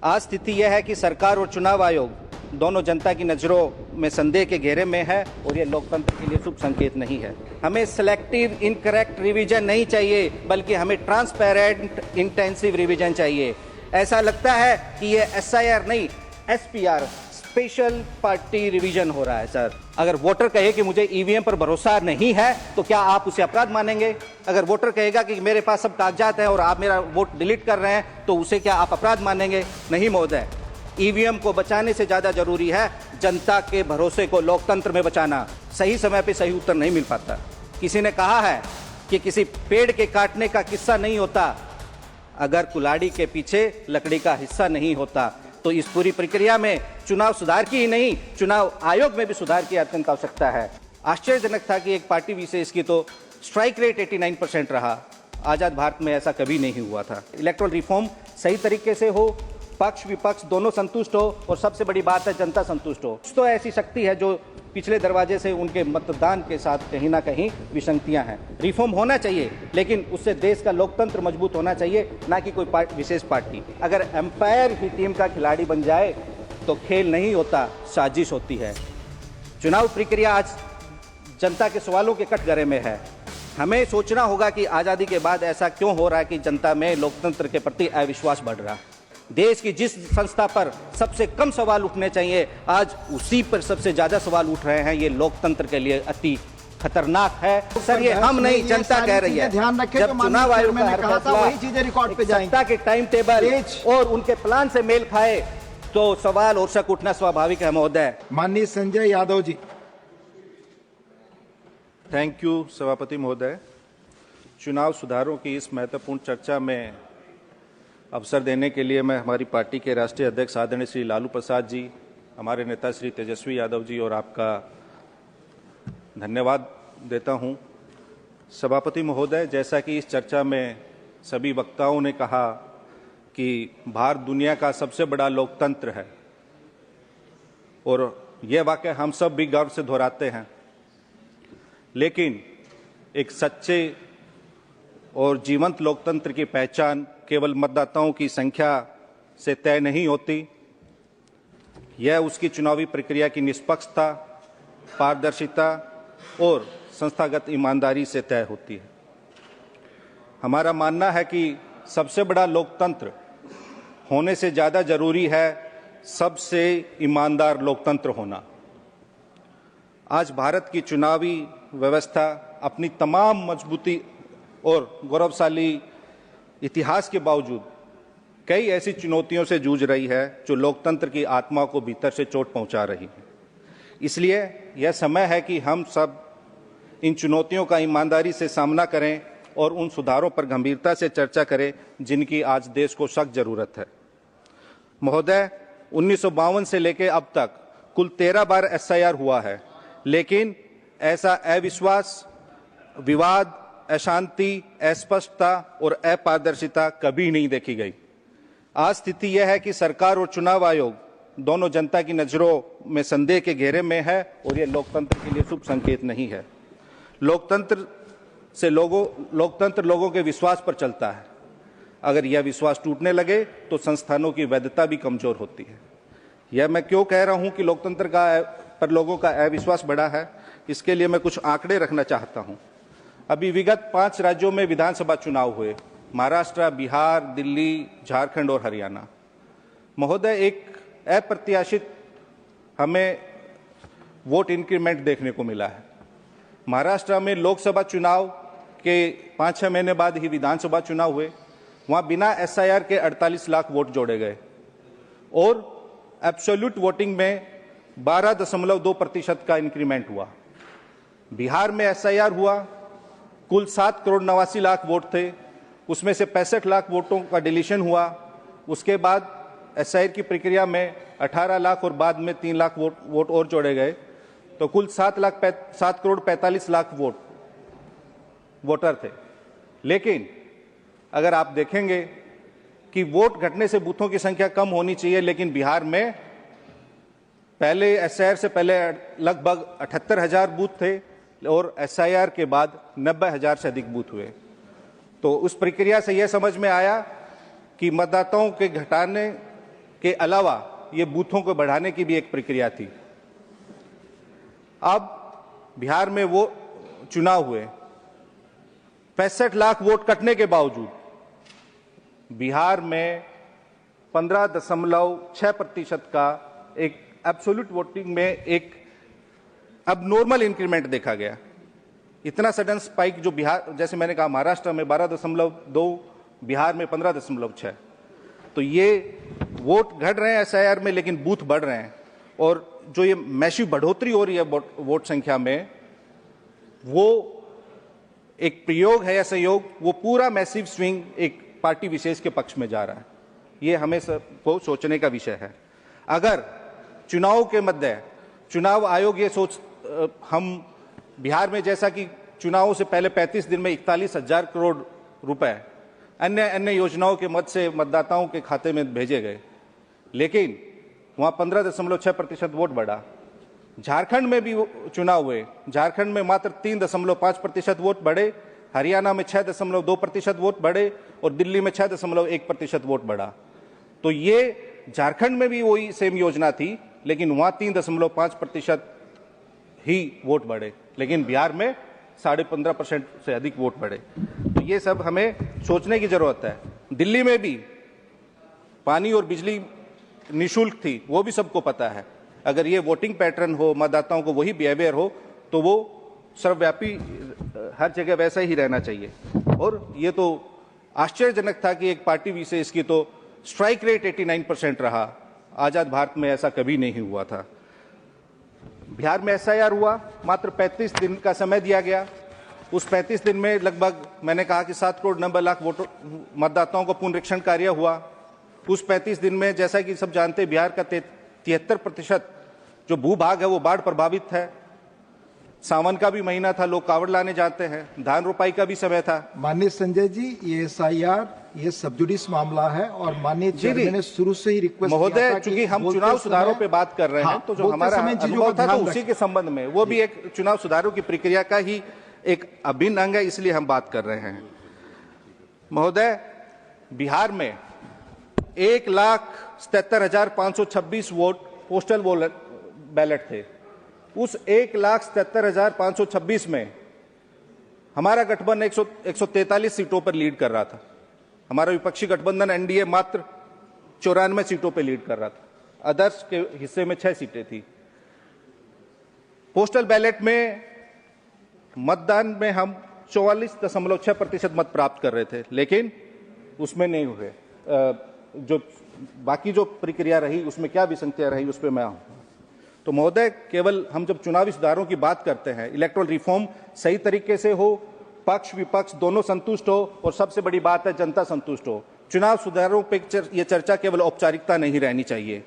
आज स्थिति यह है कि सरकार और चुनाव आयोग दोनों जनता की नज़रों में संदेह के घेरे में है और ये लोकतंत्र के लिए शुभ संकेत नहीं है। हमें सिलेक्टिव इनकरेक्ट रिवीजन नहीं चाहिए, बल्कि हमें ट्रांसपेरेंट इंटेंसिव रिवीजन चाहिए। ऐसा लगता है कि ये SIR नहीं, SPR स्पेशल पार्टी रिवीजन हो रहा है सर। अगर वोटर कहे कि मुझे EVM पर भरोसा नहीं है तो क्या आप उसे अपराध मानेंगे? अगर वोटर कहेगा कि मेरे पास सब कागजात हैं और आप मेरा वोट डिलीट कर रहे हैं तो उसे क्या आप अपराध मानेंगे? नहीं महोदय, EVM को बचाने से ज्यादा जरूरी है जनता के भरोसे को लोकतंत्र में बचाना। सही समय पे सही उत्तर नहीं मिल पाता। किसी ने कहा है कि किसी पेड़ के काटने का किस्सा नहीं होता अगर कुल्हाड़ी के पीछे लकड़ी का हिस्सा नहीं होता। तो इस पूरी प्रक्रिया में चुनाव सुधार की ही नहीं, चुनाव आयोग में भी सुधार की अत्यंत आवश्यकता है। आश्चर्यजनक था कि एक पार्टी विशेष की तो स्ट्राइक रेट 89% रहा। आजाद भारत में ऐसा कभी नहीं हुआ था। इलेक्टोरल रिफॉर्म सही तरीके से हो, पक्ष विपक्ष दोनों संतुष्ट हो और सबसे बड़ी बात है जनता संतुष्ट हो। तो ऐसी शक्ति है जो पिछले दरवाजे से उनके मतदान के साथ कहीं ना कहीं विसंगतियां हैं। रिफॉर्म होना चाहिए, लेकिन उससे देश का लोकतंत्र मजबूत होना चाहिए, ना कि कोई विशेष पार्टी। अगर एम्पायर ही टीम का खिलाड़ी बन जाए तो खेल नहीं होता, साजिश होती है। चुनाव प्रक्रिया आज जनता के सवालों के कटघरे में है। हमें सोचना होगा कि आज़ादी के बाद ऐसा क्यों हो रहा है कि जनता में लोकतंत्र के प्रति अविश्वास बढ़ रहा है। देश की जिस संस्था पर सबसे कम सवाल उठने चाहिए, आज उसी पर सबसे ज्यादा सवाल उठ रहे हैं। ये लोकतंत्र के लिए अति खतरनाक है सर। ये हम नहीं, जनता कह रही है। जब चुनाव आयोग का हर फैसला सत्ता के टाइम टेबल और उनके प्लान से मेल खाए तो सवाल और शक उठना स्वाभाविक है महोदय। माननीय संजय यादव जी। थैंक यू सभापति महोदय। चुनाव सुधारों की इस महत्वपूर्ण चर्चा में अवसर देने के लिए मैं हमारी पार्टी के राष्ट्रीय अध्यक्ष आदरणीय श्री लालू प्रसाद जी, हमारे नेता श्री तेजस्वी यादव जी और आपका धन्यवाद देता हूं। सभापति महोदय, जैसा कि इस चर्चा में सभी वक्ताओं ने कहा कि भारत दुनिया का सबसे बड़ा लोकतंत्र है और यह वाक्य हम सब भी गर्व से दोहराते हैं, लेकिन एक सच्चे और जीवंत लोकतंत्र की पहचान केवल मतदाताओं की संख्या से तय नहीं होती। यह उसकी चुनावी प्रक्रिया की निष्पक्षता, पारदर्शिता और संस्थागत ईमानदारी से तय होती है। हमारा मानना है कि सबसे बड़ा लोकतंत्र होने से ज़्यादा जरूरी है सबसे ईमानदार लोकतंत्र होना। आज भारत की चुनावी व्यवस्था अपनी तमाम मजबूती और गौरवशाली इतिहास के बावजूद कई ऐसी चुनौतियों से जूझ रही है जो लोकतंत्र की आत्मा को भीतर से चोट पहुंचा रही है। इसलिए यह समय है कि हम सब इन चुनौतियों का ईमानदारी से सामना करें और उन सुधारों पर गंभीरता से चर्चा करें जिनकी आज देश को सख्त जरूरत है। महोदय, 1952 से लेकर अब तक कुल 13 बार SIR हुआ है, लेकिन ऐसा अविश्वास, विवाद, अशांति, अस्पष्टता और अपारदर्शिता कभी नहीं देखी गई। आज स्थिति यह है कि सरकार और चुनाव आयोग दोनों जनता की नजरों में संदेह के घेरे में है और यह लोकतंत्र के लिए शुभ संकेत नहीं है। लोकतंत्र लोगों के विश्वास पर चलता है। अगर यह विश्वास टूटने लगे तो संस्थानों की वैधता भी कमजोर होती है। यह मैं क्यों कह रहा हूं कि लोकतंत्र पर लोगों का अविश्वास बढ़ा है, इसके लिए मैं कुछ आंकड़े रखना चाहता हूं। अभी विगत 5 राज्यों में विधानसभा चुनाव हुए, महाराष्ट्र, बिहार, दिल्ली, झारखंड और हरियाणा। महोदय, एक अप्रत्याशित हमें वोट इंक्रीमेंट देखने को मिला है। महाराष्ट्र में लोकसभा चुनाव के 5-6 महीने बाद ही विधानसभा चुनाव हुए। वहां बिना SIR के 48 लाख वोट जोड़े गए और एब्सोल्यूट वोटिंग में 12.2% का इंक्रीमेंट हुआ। बिहार में SIR हुआ, कुल 7,89,00,000 वोट थे, उसमें से 65 लाख वोटों का डिलीशन हुआ। उसके बाद SIR की प्रक्रिया में 18 लाख और बाद में 3 लाख वोट और जोड़े गए, तो कुल 7,45,00,000 वोटर थे। लेकिन अगर आप देखेंगे कि वोट घटने से बूथों की संख्या कम होनी चाहिए, लेकिन बिहार में पहले SIR से पहले लगभग 78,000 बूथ थे और SIR के बाद 90,000 से अधिक बूथ हुए। तो उस प्रक्रिया से यह समझ में आया कि मतदाताओं के घटाने के अलावा ये बूथों को बढ़ाने की भी एक प्रक्रिया थी। अब बिहार में वो चुनाव हुए, 65 लाख वोट कटने के बावजूद बिहार में 15.6% का एक एब्सोल्यूट वोटिंग में एक अब नॉर्मल इंक्रीमेंट देखा गया। इतना सडन स्पाइक जो बिहार, जैसे मैंने कहा, महाराष्ट्र में 12.2, बिहार में 15.6, तो ये वोट घट रहे हैं एसआईआर में, लेकिन बूथ बढ़ रहे हैं। और जो ये मैसिव बढ़ोतरी हो रही है वोट संख्या में, वो एक प्रयोग है या सहयोग, वो पूरा मैसिव स्विंग एक पार्टी विशेष के पक्ष में जा रहा है। ये हमें सबको सोचने का विषय है। अगर चुनाव के मध्य चुनाव आयोग ये हम बिहार में, जैसा कि चुनावों से पहले 35 दिन में 41,000 करोड़ रुपए अन्य अन्य योजनाओं के मद से मतदाताओं के खाते में भेजे गए, लेकिन वहां 15.6% वोट बढ़ा। झारखंड में भी चुनाव हुए, झारखंड में मात्र 3.5% वोट बढ़े, हरियाणा में 6.2% वोट बढ़े और दिल्ली में 6.1% वोट बढ़ा। तो ये झारखंड में भी वही सेम योजना थी, लेकिन वहां 3.5% ही वोट बढ़े, लेकिन बिहार में 15.5% से अधिक वोट बढ़े। तो ये सब हमें सोचने की जरूरत है। दिल्ली में भी पानी और बिजली निःशुल्क थी, वो भी सबको पता है। अगर ये वोटिंग पैटर्न हो, मतदाताओं को वही बिहेवियर हो, तो वो सर्वव्यापी हर जगह वैसा ही रहना चाहिए। और ये तो आश्चर्यजनक था कि एक पार्टी विशेष की तो स्ट्राइक रेट 89% रहा। आजाद भारत में ऐसा कभी नहीं हुआ था। बिहार में एसआईआर हुआ, मात्र 35 दिन का समय दिया गया। उस 35 दिन में लगभग, मैंने कहा कि 7 करोड़ 90 लाख वोटर मतदाताओं को पुनरीक्षण कार्य हुआ। उस 35 दिन में, जैसा कि सब जानते हैं, बिहार का 73% जो भूभाग है वो बाढ़ प्रभावित है। सावन का भी महीना था, लोग कावड़ लाने जाते हैं, धान रोपाई का भी समय था। माननीय संजय जी, ये एसआईआर ये सब जुडिस मामला है और माननीय चेयरमैन ने शुरू से ही रिक्वेस्ट महोदय, चूंकि हम चुनाव सुधारों पे बात कर रहे हैं, तो जो हमारा अनुभव था तो उसी के संबंध में, वो भी एक चुनाव सुधारों की प्रक्रिया का ही एक अभिन्न अंग है, इसलिए हम बात कर रहे हैं। महोदय, बिहार में 1,77,526 वोट पोस्टल बैलेट थे। उस 1,77,526 में हमारा गठबंधन 143 सीटों पर लीड कर रहा था। हमारा विपक्षी गठबंधन एनडीए मात्र 94 सीटों पर लीड कर रहा था। अदर्स के हिस्से में 6 सीटें थी। पोस्टल बैलेट में मतदान में हम 44.6% मत प्राप्त कर रहे थे, लेकिन उसमें नहीं हुए। जो बाकी जो प्रक्रिया रही उसमें क्या विसंगतियां रही, उस पर मैं आऊं। तो महोदय, केवल हम जब चुनावी सुधारों की बात करते हैं, इलेक्टोरल रिफॉर्म सही तरीके से हो, पक्ष विपक्ष दोनों संतुष्ट हो, और सबसे बड़ी बात है जनता संतुष्ट हो। चुनाव सुधारों पे ये चर्चा केवल औपचारिकता नहीं रहनी चाहिए।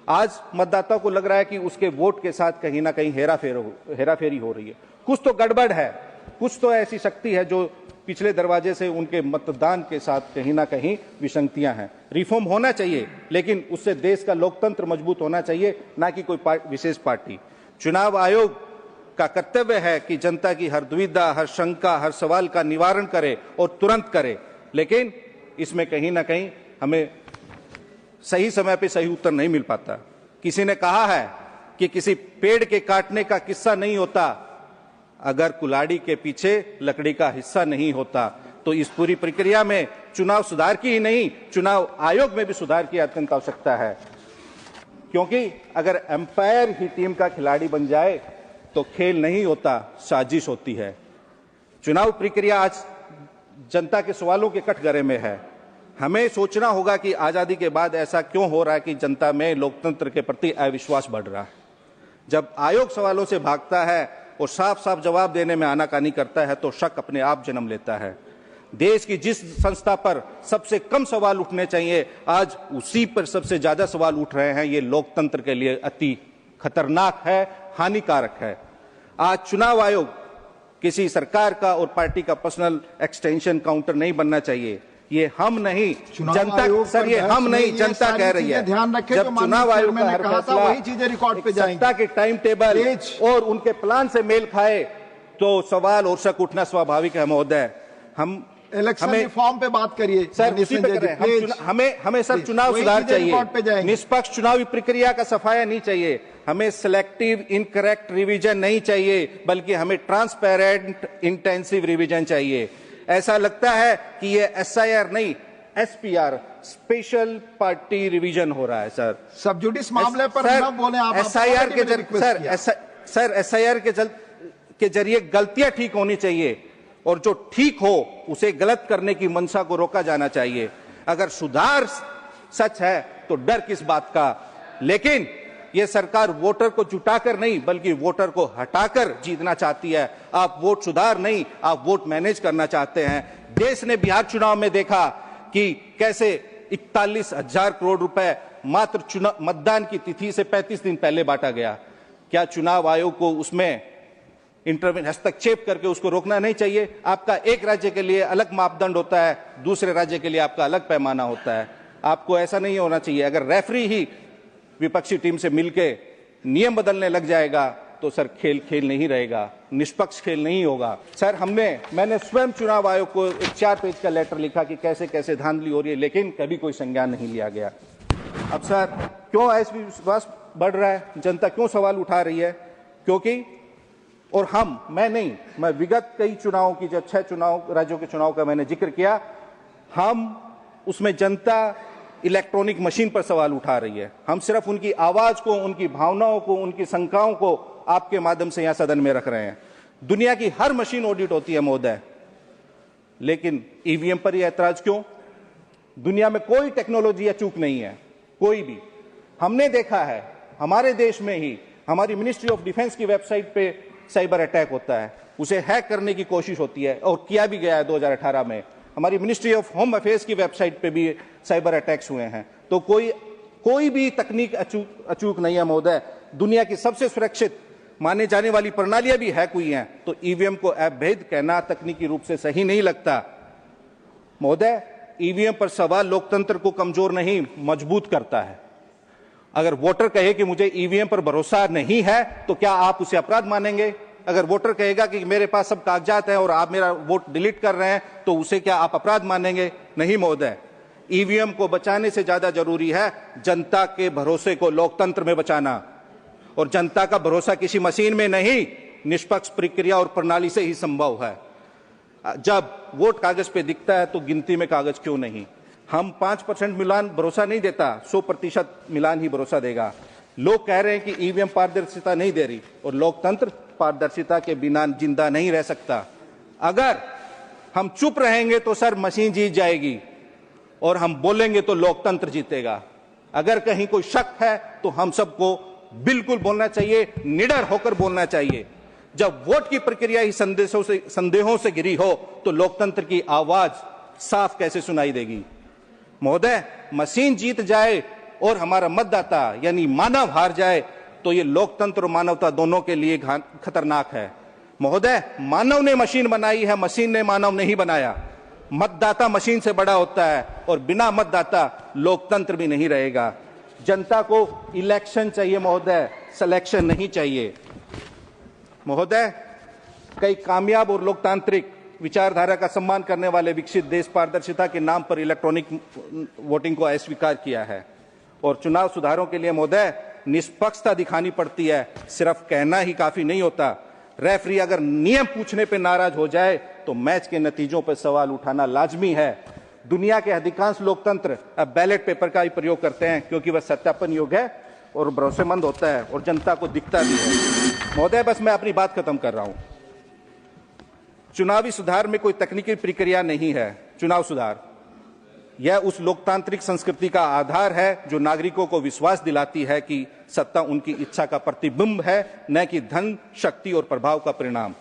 आज मतदाता को लग रहा है कि उसके वोट के साथ कहीं ना कहीं हेराफेरी हो रही है। कुछ तो गड़बड़ है, कुछ तो ऐसी शक्ति है जो पिछले दरवाजे से उनके मतदान के साथ कहीं ना कहीं विसंगतियां हैं। रिफॉर्म होना चाहिए, लेकिन उससे देश का लोकतंत्र मजबूत होना चाहिए, ना कि कोई विशेष पार्टी। चुनाव आयोग का कर्तव्य है कि जनता की हर दुविधा, हर शंका, हर सवाल का निवारण करे और तुरंत करे, लेकिन इसमें कहीं ना कहीं हमें सही समय पे सही उत्तर नहीं मिल पाता। किसी ने कहा है कि किसी पेड़ के काटने का किस्सा नहीं होता अगर कुल्हाड़ी के पीछे लकड़ी का हिस्सा नहीं होता। तो इस पूरी प्रक्रिया में चुनाव सुधार की ही नहीं, चुनाव आयोग में भी सुधार की अत्यंत आवश्यकता है, क्योंकि अगर एम्पायर ही टीम का खिलाड़ी बन जाए तो खेल नहीं होता, साजिश होती है। चुनाव प्रक्रिया आज जनता के सवालों के कटघरे में है। हमें सोचना होगा कि आजादी के बाद ऐसा क्यों हो रहा है कि जनता में लोकतंत्र के प्रति अविश्वास बढ़ रहा है। जब आयोग सवालों से भागता है और साफ साफ जवाब देने में आनाकानी करता है तो शक अपने आप जन्म लेता है। देश की जिस संस्था पर सबसे कम सवाल उठने चाहिए, आज उसी पर सबसे ज्यादा सवाल उठ रहे हैं। ये लोकतंत्र के लिए अति खतरनाक है, हानिकारक है। आज चुनाव आयोग किसी सरकार का और पार्टी का पर्सनल एक्सटेंशन काउंटर नहीं बनना चाहिए। ये हम नहीं, जनता, सर ये हम नहीं, जनता कह रही है। ध्यान रखें, जब चुनाव आयोग का हर फैसला वही चीजें रिकॉर्ड पे जाएंगी, सत्ता के टाइम टेबल और उनके प्लान से मेल खाए तो सवाल और शक उठना स्वाभाविक है। महोदय, हम इलेक्शन रिफॉर्म पे बात करिए सर, उसी पे कर रहे हैं। हमें सर चुनाव सुधार चाहिए, निष्पक्ष चुनावी प्रक्रिया का सफाया नहीं चाहिए, हमें सिलेक्टिव इनकरेक्ट रिवीजन नहीं चाहिए, बल्कि हमें ट्रांसपेरेंट इंटेंसिव रिवीजन चाहिए। ऐसा लगता है कि ये SIR नहीं, SPR स्पेशल पार्टी रिवीजन हो रहा है सर। सबजुडिस मामले पर न बोले आप। SIR के SIR के जरिए गलतियां ठीक होनी चाहिए, और जो ठीक हो उसे गलत करने की मंशा को रोका जाना चाहिए। अगर सुधार सच है तो डर किस बात का। लेकिन यह सरकार वोटर को जुटाकर नहीं, बल्कि वोटर को हटाकर जीतना चाहती है। आप वोट सुधार नहीं, आप वोट मैनेज करना चाहते हैं। देश ने बिहार चुनाव में देखा कि कैसे 41,000 करोड़ रुपए मात्र मतदान की तिथि से 35 दिन पहले बांटा गया। क्या चुनाव आयोग को उसमें हस्तक्षेप करके उसको रोकना नहीं चाहिए? आपका एक राज्य के लिए अलग मापदंड होता है, दूसरे राज्य के लिए आपका अलग पैमाना होता है। आपको ऐसा नहीं होना चाहिए। अगर रेफरी ही विपक्षी टीम से मिलके नियम बदलने लग जाएगा तो सर खेल नहीं रहेगा, निष्पक्ष खेल नहीं होगा। सर मैंने स्वयं चुनाव आयोग को एक 4 पेज का लेटर लिखा कि कैसे कैसे धांधली हो रही है, लेकिन कभी कोई संज्ञान नहीं लिया गया। अब सर क्यों अविश्वास बढ़ रहा है, जनता क्यों सवाल उठा रही है? क्योंकि और मैं विगत कई चुनावों की, जब 6 चुनाव राज्यों के चुनाव का मैंने जिक्र किया, हम उसमें जनता इलेक्ट्रॉनिक मशीन पर सवाल उठा रही है। हम सिर्फ उनकी आवाज को, उनकी भावनाओं को, उनकी शंकाओं को आपके माध्यम से यहां सदन में रख रहे हैं। दुनिया की हर मशीन ऑडिट होती है महोदय, लेकिन ईवीएम पर यह ऐतराज क्यों? दुनिया में कोई टेक्नोलॉजी या चूक नहीं है, कोई भी। हमने देखा है हमारे देश में ही हमारी मिनिस्ट्री ऑफ डिफेंस की वेबसाइट पे साइबर अटैक होता है, उसे हैक करने की कोशिश होती है और किया भी गया है 2018 में। हमारी मिनिस्ट्री ऑफ होम अफेयर्स की वेबसाइट पे भी साइबर अटैक्स हुए हैं। तो कोई भी तकनीक अचूक नहीं है महोदय। दुनिया की सबसे सुरक्षित माने जाने वाली प्रणालियां भी हैक हुई हैं, तो ईवीएम को अवैध कहना तकनीकी रूप से सही नहीं लगता महोदय। ईवीएम पर सवाल लोकतंत्र को कमजोर नहीं, मजबूत करता है। अगर वोटर कहे कि मुझे ईवीएम पर भरोसा नहीं है, तो क्या आप उसे अपराध मानेंगे? अगर वोटर कहेगा कि मेरे पास सब कागजात हैं और आप मेरा वोट डिलीट कर रहे हैं, तो उसे क्या आप अपराध मानेंगे? नहीं महोदय। ईवीएम को बचाने से ज्यादा जरूरी है जनता के भरोसे को लोकतंत्र में बचाना, और जनता का भरोसा किसी मशीन में नहीं, निष्पक्ष प्रक्रिया और प्रणाली से ही संभव है। जब वोट कागज पे दिखता है तो गिनती में कागज क्यों नहीं? हम 5% मिलान भरोसा नहीं देता, 100% मिलान ही भरोसा देगा। लोग कह रहे हैं कि ईवीएम पारदर्शिता नहीं दे रही, और लोकतंत्र पारदर्शिता के बिना जिंदा नहीं रह सकता। अगर हम चुप रहेंगे तो सर मशीन जीत जाएगी, और हम बोलेंगे तो लोकतंत्र जीतेगा। अगर कहीं कोई शक है तो हम सबको बिल्कुल बोलना चाहिए, निडर होकर बोलना चाहिए। जब वोट की प्रक्रिया ही संदेहों से घिरी हो तो लोकतंत्र की आवाज साफ कैसे सुनाई देगी? महोदय, मशीन जीत जाए और हमारा मतदाता यानी मानव हार जाए तो ये लोकतंत्र और मानवता दोनों के लिए खतरनाक है। महोदय, मानव ने मशीन बनाई है, मशीन ने मानव नहीं बनाया। मतदाता मशीन से बड़ा होता है, और बिना मतदाता लोकतंत्र भी नहीं रहेगा। जनता को इलेक्शन चाहिए महोदय, सिलेक्शन नहीं चाहिए। महोदय, कई कामयाब और लोकतांत्रिक विचारधारा का सम्मान करने वाले विकसित देश पारदर्शिता के नाम पर इलेक्ट्रॉनिक वोटिंग को अस्वीकार किया है, और चुनाव सुधारों के लिए महोदय निष्पक्षता दिखानी पड़ती है, सिर्फ कहना ही काफी नहीं होता। रेफरी अगर नियम पूछने पे नाराज हो जाए तो मैच के नतीजों पर सवाल उठाना लाजमी है। दुनिया के अधिकांश लोकतंत्र अब बैलेट पेपर का ही प्रयोग करते हैं, क्योंकि वह सत्यापन योग्य है और भरोसेमंद होता है और जनता को दिखता भी है। महोदय, बस मैं अपनी बात खत्म कर रहा हूं। चुनावी सुधार में कोई तकनीकी प्रक्रिया नहीं है। चुनाव सुधार यह उस लोकतांत्रिक संस्कृति का आधार है जो नागरिकों को विश्वास दिलाती है कि सत्ता उनकी इच्छा का प्रतिबिंब है, न कि धन, शक्ति और प्रभाव का परिणाम।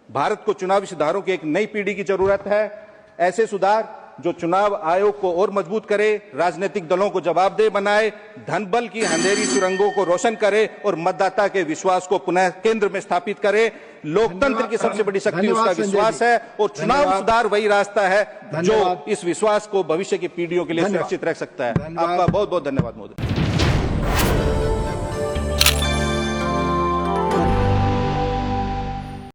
भारत को चुनावी सुधारों की एक नई पीढ़ी की जरूरत है। ऐसे सुधार जो चुनाव आयोग को और मजबूत करे, राजनीतिक दलों को जवाबदेह बनाए, धन बल की अंधेरी सुरंगों को रोशन करे और मतदाता के विश्वास को पुनः केंद्र में स्थापित करे। लोकतंत्र की सबसे बड़ी शक्ति उसका विश्वास है, और चुनाव सुधार वही रास्ता है जो इस विश्वास को भविष्य की पीढ़ियों के लिए सुरक्षित रख सकता है। आपका बहुत बहुत धन्यवाद महोदय।